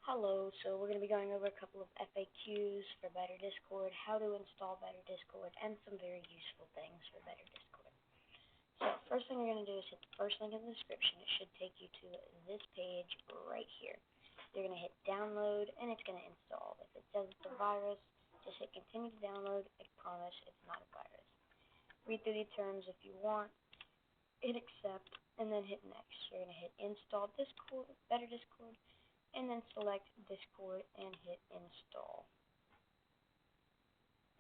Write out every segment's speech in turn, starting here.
Hello, so we're going to be going over a couple of FAQs for Better Discord, how to install Better Discord, and some very useful things for Better Discord. So first thing you're going to do is hit the first link in the description. It should take you to this page right here. You're going to hit download, and it's going to install. If it says it's a virus, just hit continue to download. I promise it's not a virus. Read through the terms if you want, hit accept, and then hit next. You're going to hit install Discord, Better Discord, and then select Discord and hit install.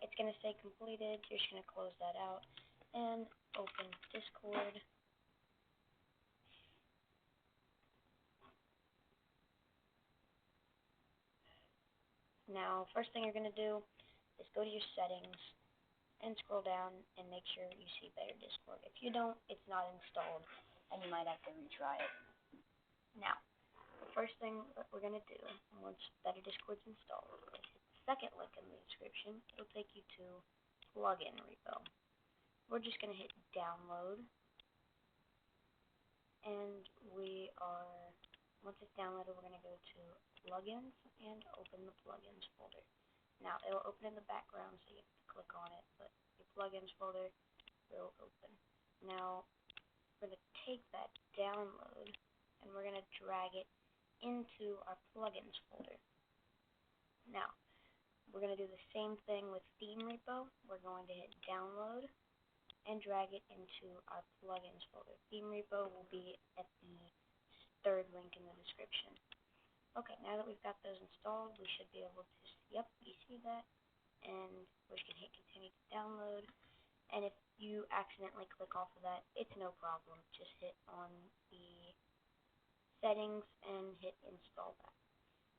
It's going to say completed. You're just going to close that out and open Discord. Now, first thing you're going to do is go to your settings and scroll down and make sure you see Better Discord. If you don't, it's not installed and you might have to retry it. Now, the first thing that we're going to do, once Better Discord's installed, is hit the second link in the description. It'll take you to plugin repo. We're just going to hit download, and once it's downloaded, we're going to go to plugins and open the plugins folder. Now, it'll open in the background, so you have to click on it, but your plugins folder will open. Now, we're going to take that download, and we're going to drag it into our plugins folder. Now, we're going to do the same thing with theme repo. We're going to hit download and drag it into our plugins folder. Theme repo will be at the third link in the description. Okay, now that we've got those installed, we should be able to, yep, you see that, and we're just going to hit continue to download, and if you accidentally click off of that, it's no problem. Just hit on the settings and hit install that.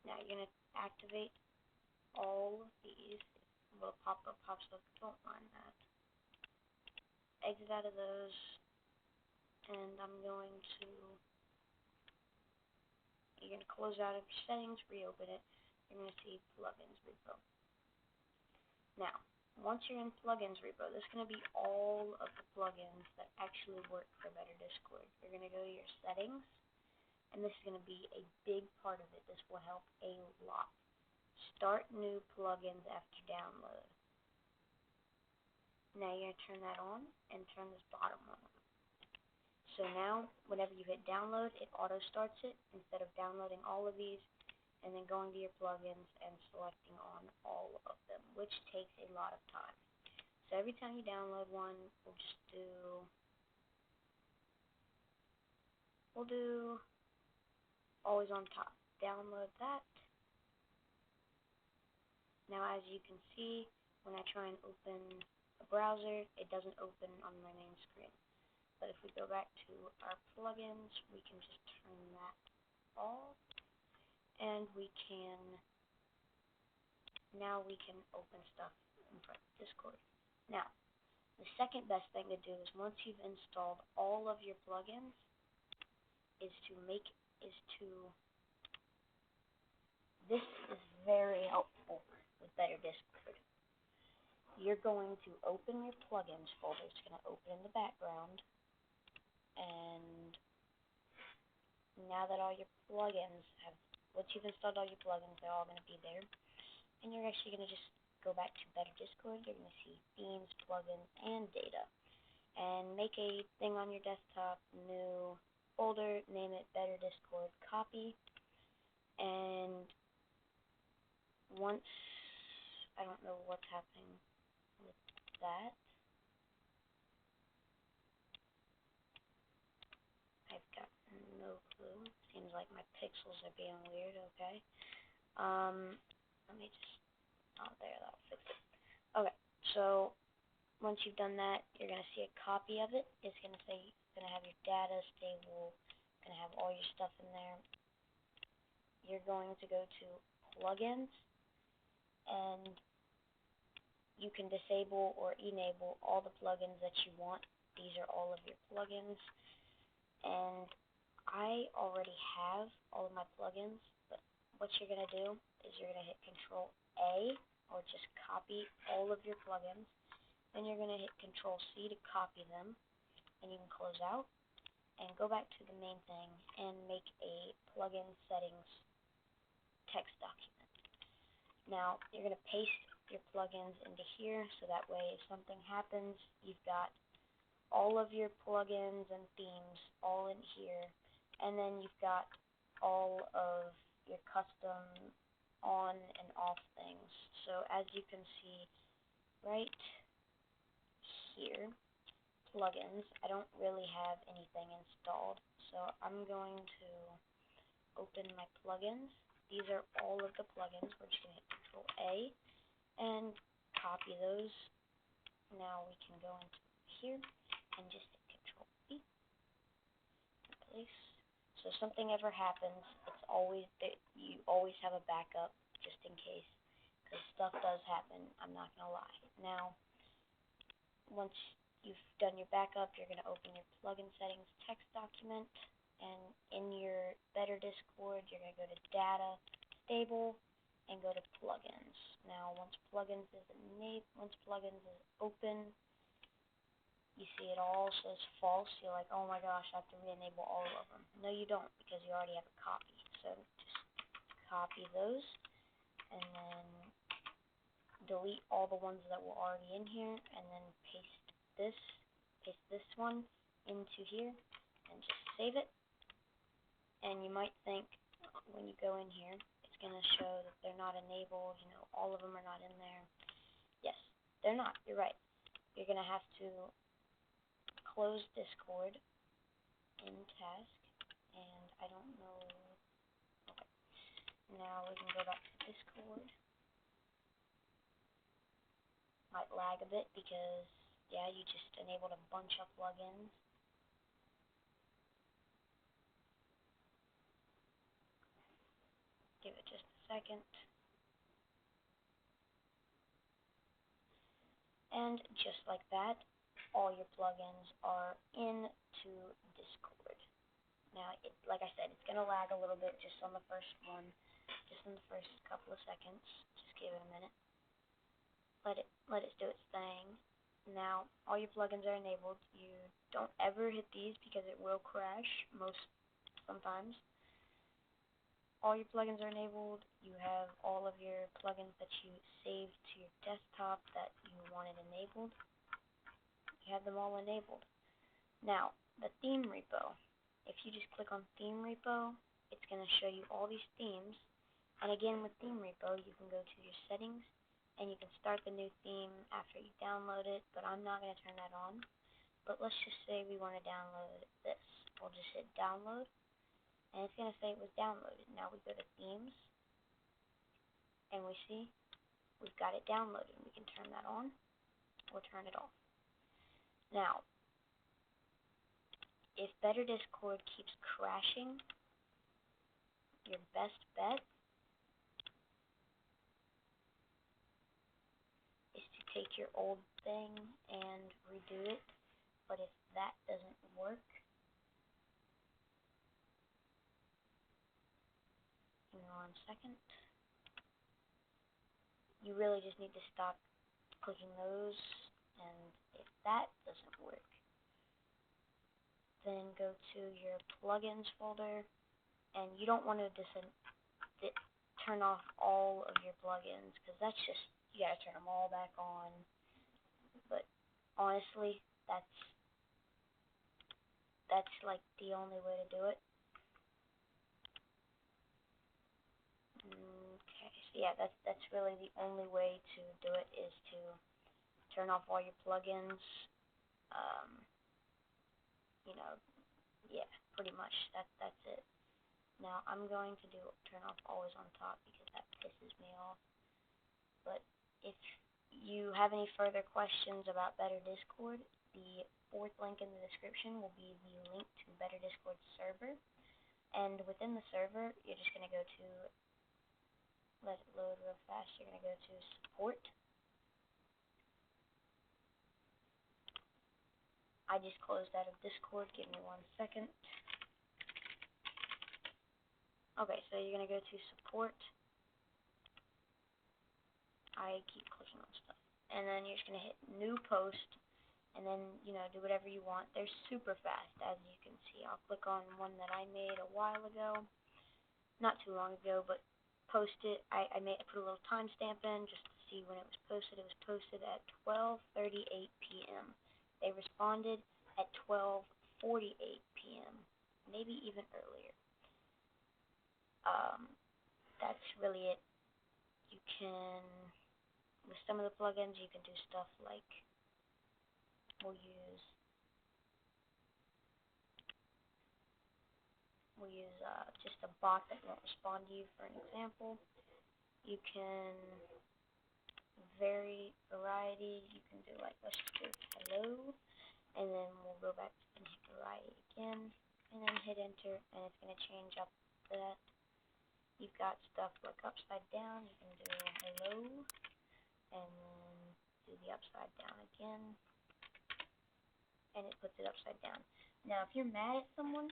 Now you're going to activate all of these. A little pop-up pops up, don't mind that. Exit out of those, and you're going to close out of your settings, reopen it. You're going to see plugins repo. Now, once you're in plugins repo, this is going to be all of the plugins that actually work for Better Discord. You're going to go to your settings, and this is going to be a big part of it. This will help a lot. Start new plugins after download. Now you're going to turn that on and turn this bottom one on. So now, whenever you hit download, it auto-starts it instead of downloading all of these and then going to your plugins and selecting on all of them, which takes a lot of time. So every time you download one, we'll do always on top. Download that. Now, as you can see, when I try and open a browser, it doesn't open on my main screen. But if we go back to our plugins, we can just turn that off, and now we can open stuff in front of Discord. Now, the second best thing to do is once you've installed all of your plugins, this is very helpful with Better Discord. You're going to open your plugins folder. It's going to open in the background. And now that all your plugins once you've installed all your plugins, they're all going to be there. And you're actually going to just go back to Better Discord. You're going to see themes, plugins, and data. And make a thing on your desktop, new folder, name it Better Discord, copy. And once, I don't know what's happening with that. I've got no clue. Seems like my pixels are being weird, okay. Let me just, there, that'll fix it. Okay, so once you've done that, you're going to see a copy of it. It's going to say, it's going to have your data stable, going to have all your stuff in there. You're going to go to plugins, and you can disable or enable all the plugins that you want. These are all of your plugins, and I already have all of my plugins, but what you're going to do is you're going to hit Control A, or just copy all of your plugins, then you're going to hit Control C to copy them, and you can close out, and go back to the main thing, and make a plugin settings text document. Now, you're going to paste your plugins into here, so that way if something happens, you've got all of your plugins and themes all in here, and then you've got all of your custom on and off things. So as you can see right here, plugins, I don't really have anything installed, so I'm going to open my plugins. These are all of the plugins. We're just going to hit Control A and copy those. Now we can go into here and just hit Control V and place. So if something ever happens, it's always that you always have a backup just in case, because stuff does happen. I'm not gonna lie. Now, once you've done your backup, you're gonna open your plugin settings text document, and in your Better Discord, you're gonna go to Data, Stable, and go to Plugins. Now, once plugins is open, you see it all says false. You're like, oh my gosh, I have to re-enable all of them. No, you don't, because you already have a copy. So just copy those, and then delete all the ones that were already in here, and then paste this one into here, and just save it. And you might think, when you go in here, it's going to show that they're not enabled, all of them are not in there. Yes, they're not, you're right. You're going to have to close Discord in task, and I don't know. Okay, now we can go back to Discord. Might lag a bit because, yeah, you just enabled a bunch of plugins. Give it just a second. And just like that, all your plugins are into Discord. Now, like I said, it's going to lag a little bit just on the first one, just in the first couple of seconds. Just give it a minute. Let it do its thing. Now, all your plugins are enabled. You don't ever hit these because it will crash sometimes. All your plugins are enabled. You have all of your plugins that you saved to your desktop that you wanted enabled. You have them all enabled. Now, the theme repo. If you just click on theme repo, it's going to show you all these themes. And again, with theme repo, you can go to your settings, and you can start the new theme after you download it, but I'm not going to turn that on. But let's just say we want to download this. We'll just hit download, and it's going to say it was downloaded. Now we go to themes, and we see we've got it downloaded. We can turn that on or turn it off. Now, if Better Discord keeps crashing, your best bet is to take your old thing and redo it. But if that doesn't work, give me 1 second. You really just need to stop clicking those, and if that doesn't work, then go to your plugins folder, and you don't want to turn off all of your plugins, because that's just, you gotta turn them all back on. But honestly, that's like the only way to do it. Okay, so yeah, that's really the only way to do it, is to turn off all your plugins. Yeah, pretty much that's it. Now I'm going to turn off always on top because that pisses me off. But if you have any further questions about Better Discord, the fourth link in the description will be the link to Better Discord server. And within the server, you're just going to go to, let it load real fast, you're going to go to support. I just closed out of Discord, give me 1 second. Okay, so you're going to go to support. I keep clicking on stuff. And then you're just going to hit new post, and then, do whatever you want. They're super fast, as you can see. I'll click on one that I made a while ago. Not too long ago, but post it. I put a little timestamp in just to see when it was posted. It was posted at 12:38 p.m. They responded at 12:48 p.m. Maybe even earlier. That's really it. You can, with some of the plugins, you can do stuff like, we'll use just a bot that won't respond to you for an example. You can variety. You can do like, let's just do hello, and then we'll go back and hit variety again, and then hit enter, and it's going to change up that. You've got stuff like upside down. You can do hello, and then do the upside down again, and it puts it upside down. Now, if you're mad at someone,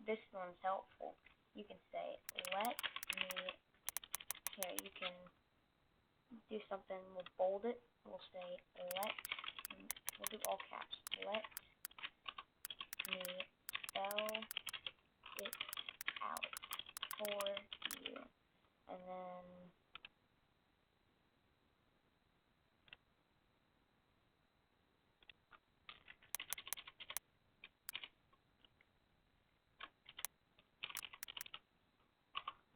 this one's helpful. You can say, let me, here, you can do something, we'll bold it, we'll say, we'll do all caps, let me spell it out for you, and then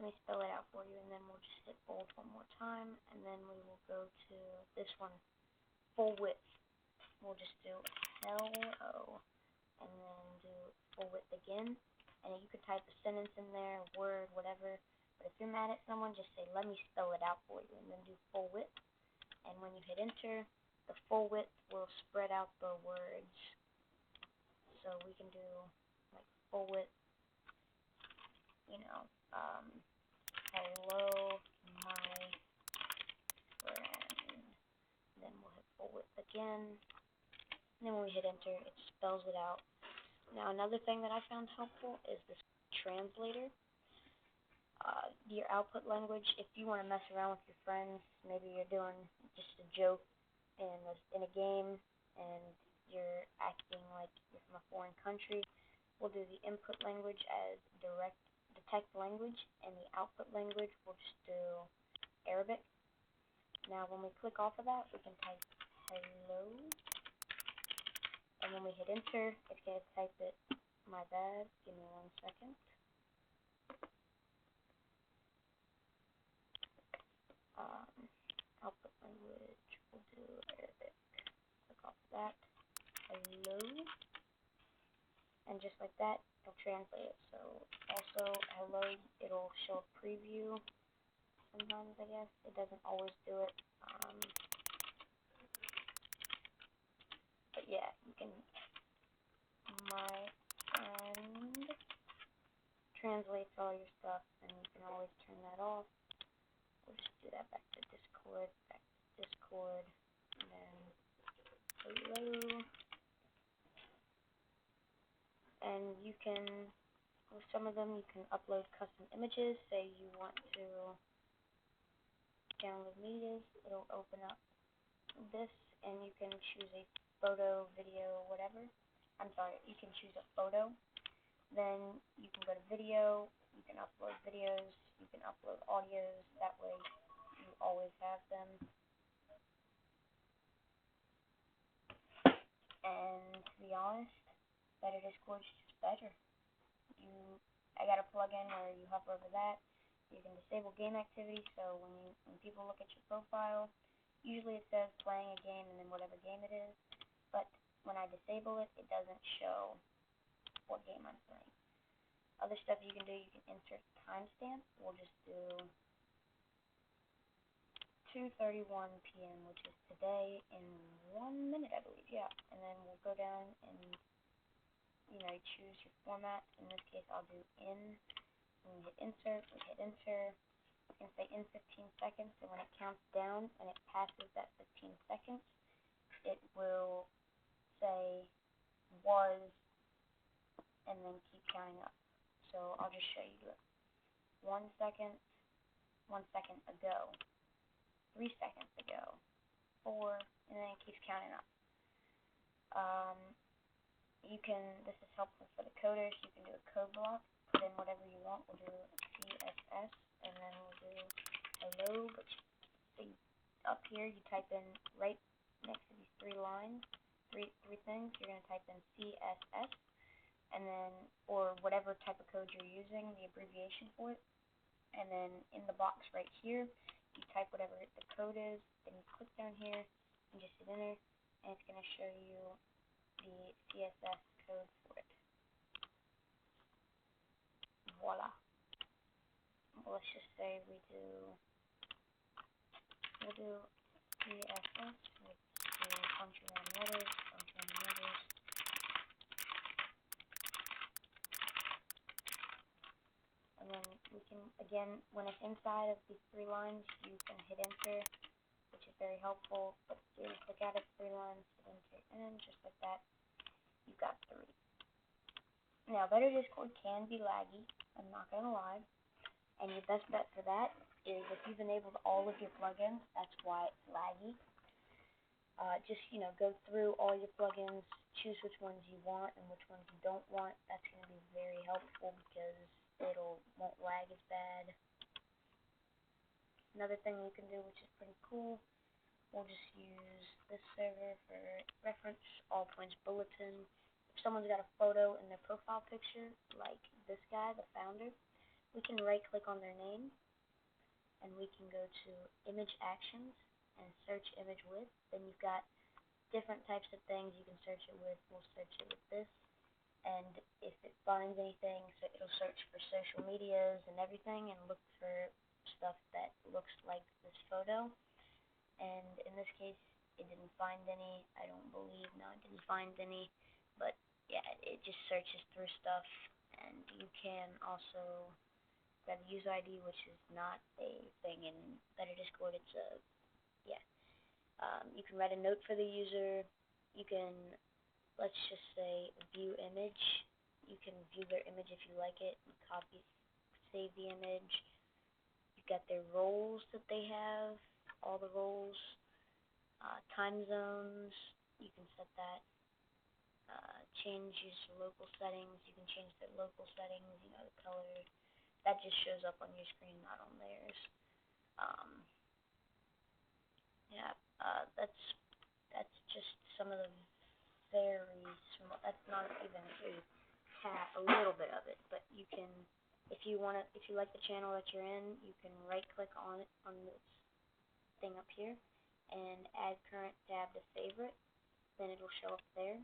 let me spell it out for you, and then we'll just hit bold one more time, and then we will go to this one, full width. We'll just do hello, and then do full width again, and you can type a sentence in there, a word, whatever, but if you're mad at someone, just say, let me spell it out for you, and then do full width, and when you hit enter, the full width will spread out the words, so we can do, like, full width, you know, hello, my friend, then we'll hit full width again, and then when we hit enter, it spells it out. Now, another thing that I found helpful is this translator. Your output language, if you want to mess around with your friends, maybe you're doing just a joke in a game, and you're acting like you're from a foreign country, we'll do the input language as detect language, and the output language, we'll just do Arabic. Now, when we click off of that, we can type hello, and when we hit enter, it's going to type it. My bad, give me 1 second. Output language, we'll do Arabic. Click off of that, hello, and just like that, it'll translate it. So, also, hello, it'll show a preview sometimes, I guess. It doesn't always do it. But yeah, you can, my friend translates all your stuff, and you can always turn that off. We'll just do that back to Discord, and then hello. And you can, with some of them, you can upload custom images. Say you want to download medias, it'll open up this, and you can choose a photo, video, whatever. I'm sorry, you can choose a photo. Then you can go to video, you can upload videos, you can upload audios, that way you always have them. And to be honest, Better Discord's just better. I got a plugin where you hover over that, you can disable game activity, so when people look at your profile, usually it says playing a game and then whatever game it is, but when I disable it, it doesn't show what game I'm playing. Other stuff you can do, you can insert timestamp. We'll just do 2:31 p.m., which is today, in 1 minute, I believe, yeah. And then we'll go down and, choose your format. In this case, I'll do in. When we hit insert, we hit enter. It's going to say in 15 seconds, and when it counts down and it passes that 15 seconds, it will say was, and then keep counting up. So I'll just show you it. 1 second, 1 second ago, 3 seconds ago, 4, and then it keeps counting up. This is helpful for the coders. You can do a code block, put in whatever you want. We'll do CSS, and then we'll do know, but up here you type in right next to these three lines, three things, you're going to type in CSS, and then, or whatever type of code you're using, the abbreviation for it, and then in the box right here, you type whatever the code is, then you click down here, and just hit enter, and it's going to show you the CSS code for it. Voila. Well, let's just say we'll do CSS with the function on letters, and then we can, again, when it's inside of these three lines, you can hit enter, which is very helpful, but you're going to click out of 3 lines, hit enter, and just like that, you've got 3. Now, Better Discord can be laggy, I'm not going to lie, and your best bet for that is if you've enabled all of your plugins, that's why it's laggy. Just, go through all your plugins, choose which ones you want and which ones you don't want. That's going to be very helpful because won't lag as bad. Another thing you can do, which is pretty cool, we'll just use this server for reference, All Points Bulletin. If someone's got a photo in their profile picture, like this guy, the founder, we can right-click on their name, and we can go to Image Actions and search image with. Then you've got different types of things you can search it with. We'll search it with this, and if it finds anything, so it'll search for social medias and everything and look for stuff that looks like this photo. And in this case, it didn't find any. I don't believe, no, it didn't find any, but yeah, it just searches through stuff. And you can also grab the user ID, which is not a thing in Better Discord. It's a, yeah. You can write a note for the user. You can, let's just say, view image. You can view their image if you like it, and copy, save the image. You've got their roles that they have, all the roles, time zones. You can set that. Change user local settings. You can change the local settings, the color. That just shows up on your screen, not on theirs. Yeah, that's just some of the very small. That's not even a little bit of it, but you can, if you like the channel that you're in, you can right-click on it on this thing up here, and add current tab to favorite. Then it'll show up there.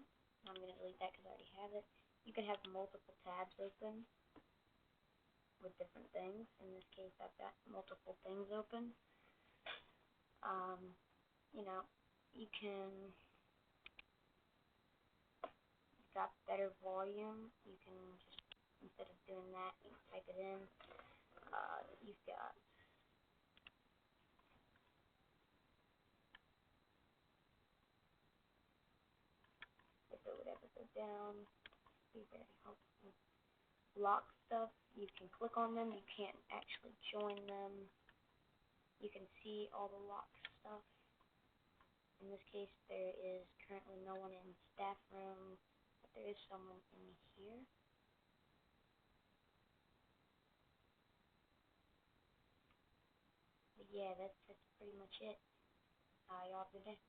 I'm going to delete that because I already have it. You can have multiple tabs open with different things. In this case, I've got multiple things open. You can, you've got better volume. You can just, instead of doing that, you can type it in. You've got, if it would ever go down, be very helpful. Lock stuff, you can click on them, you can't actually join them. You can see all the lock stuff. In this case, there is currently no one in staff room, but there is someone in here. But yeah, that's pretty much it. Y'all have a good day.